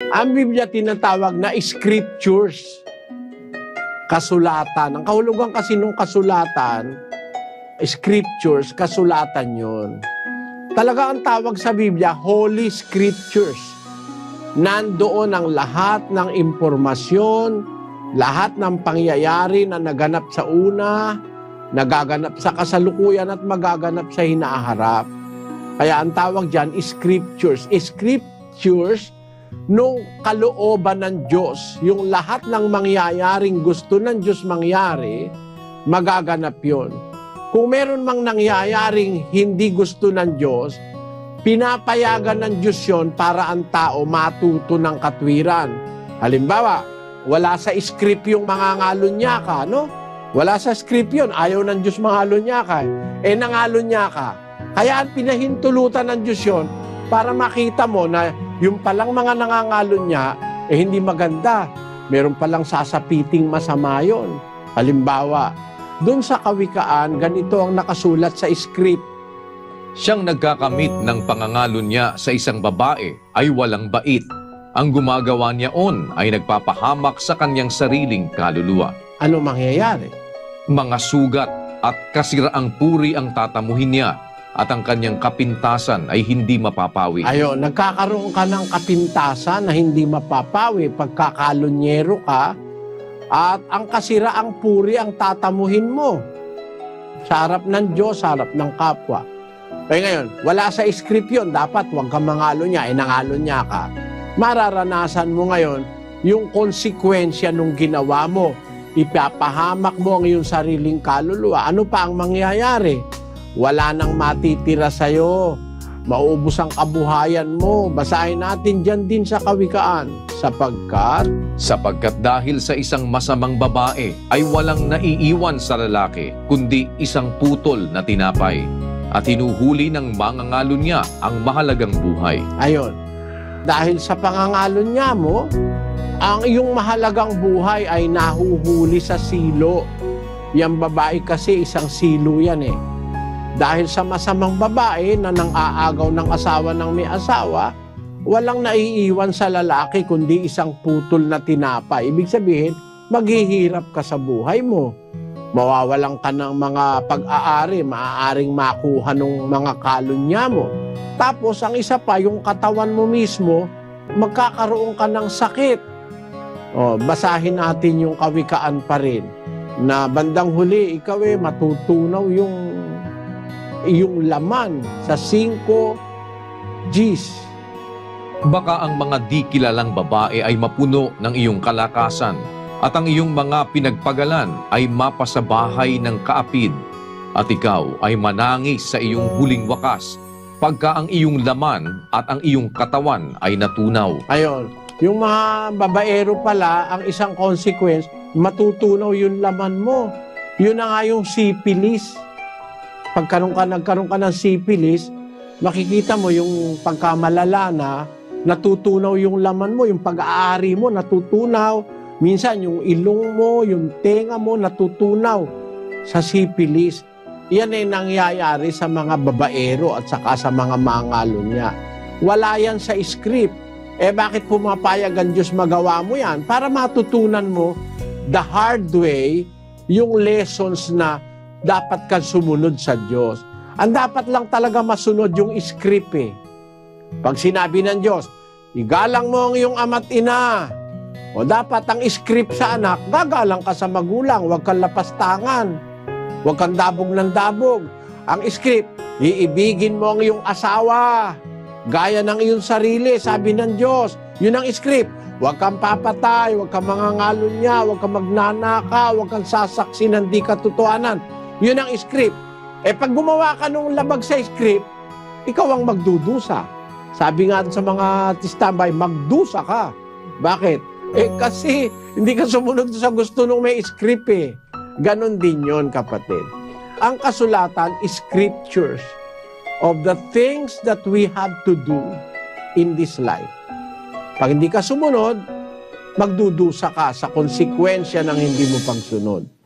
Ang Biblia tinatawag na scriptures. Kasulatan. Ang kahulugan kasi nung kasulatan, scriptures, kasulatan yun. Talaga ang tawag sa Biblia, Holy Scriptures. Nandoon ang lahat ng impormasyon, lahat ng pangyayari na naganap sa una, nagaganap sa kasalukuyan at magaganap sa hinaharap. Kaya ang tawag dyan, scriptures. Scriptures, nung kalooban ng Diyos, yung lahat ng mangyayaring gusto ng Diyos mangyari, magaganap yun. Kung meron mang nangyayaring hindi gusto ng Diyos, pinapayagan ng Diyos yun para ang tao matuto ng katwiran. Halimbawa, wala sa script yung mangangalon niya ka, no? Wala sa script yun. Ayaw ng Diyos mangalon niya ka. Nangalon niya ka. Kaya pinahintulutan ng Diyos yun para makita mo na yung palang mga nangangalon niya, hindi maganda. Meron palang sasapiting masama yun. Halimbawa, doon sa Kawikaan, ganito ang nakasulat sa script. Siyang nagkakamit ng pangangalon niya sa isang babae ay walang bait. Ang gumagawa niyaon ay nagpapahamak sa kanyang sariling kaluluwa. Ano mangyayari? Mga sugat at kasiraang puri ang tatamuhin niya at ang kanyang kapintasan ay hindi mapapawi. Ayo, nagkakaroon ka ng kapintasan na hindi mapapawi pagkakalonyero ka at ang kasiraang puri ang tatamuhin mo sa harap ng Diyos, sa harap ng kapwa. Kaya ngayon, wala sa script yun. Dapat huwag kang mangalo niya, nangalo niya ka. Mararanasan mo ngayon yung konsekwensya nung ginawa mo. Ipapahamak mo ang iyong sariling kaluluwa. Ano pa ang mangyayari? Wala nang matitira sa'yo. Maubos ang kabuhayan mo. Basahin natin dyan din sa Kawikaan. Sapagkat dahil sa isang masamang babae ay walang naiiwan sa lalaki, kundi isang putol na tinapay. At hinuhuli ng mangangalon niya ang mahalagang buhay. Ayon. Dahil sa pangangalon niya mo, ang iyong mahalagang buhay ay nahuhuli sa silo. Yang babae kasi isang silo yan eh. Dahil sa masamang babae na nang-aagaw ng asawa ng may asawa, walang naiiwan sa lalaki kundi isang putol na tinapay. Ibig sabihin, maghihirap ka sa buhay mo. Mawawalan ka ng mga pag-aari, maaaring makuha ng mga kalunya mo. Tapos, ang isa pa, yung katawan mo mismo, magkakaroon ka ng sakit. Basahin natin yung Kawikaan pa rin, na bandang huli, ikaw matutunaw yung laman sa 5 Gs. Baka ang mga di kilalang babae ay mapuno ng iyong kalakasan at ang iyong mga pinagpagalan ay mapasabahay ng kaapid at ikaw ay manangis sa iyong huling wakas pagka ang iyong laman at ang iyong katawan ay natunaw. Ayon, yung mga babaero pala, ang isang consequence, matutunaw yung laman mo. Yun na nga yung syphilis. Nagkaroon ka ng syphilis, makikita mo yung pagkamalala na natutunaw yung laman mo, yung pag-aari mo natutunaw. Minsan yung ilong mo, yung tenga mo natutunaw sa syphilis. Yan ay nangyayari sa mga babaero at saka sa mga mangalon niya. Wala yan sa script. Bakit pumapayag ang Diyos magawa mo yan? Para matutunan mo the hard way, yung lessons na dapat kang sumunod sa Diyos. Ang dapat lang talaga masunod yung script eh. Pag sinabi ng Diyos, igalang mo ang iyong ama't ina. O dapat ang script sa anak, gagalang ka sa magulang, huwag kang lapastangan, huwag kang dabog ng dabog. Ang script, iibigin mo ang iyong asawa, gaya ng iyong sarili, sabi ng Diyos. Yun ang script. Huwag kang papatay, huwag kang mangangalon niya, huwag kang magnanaka, huwag kang sasaksi ng di katotohanan. Yun ang script. Pag gumawa ka nung labag sa script, ikaw ang magdudusa. Sabi nga sa mga tambay, magdusa ka. Bakit? Kasi hindi ka sumunod sa gusto nung may script eh. Ganon din yon, kapatid. Ang kasulatan is scriptures of the things that we have to do in this life. Pag hindi ka sumunod, magdudusa ka sa konsekwensya ng hindi mo pagsunod.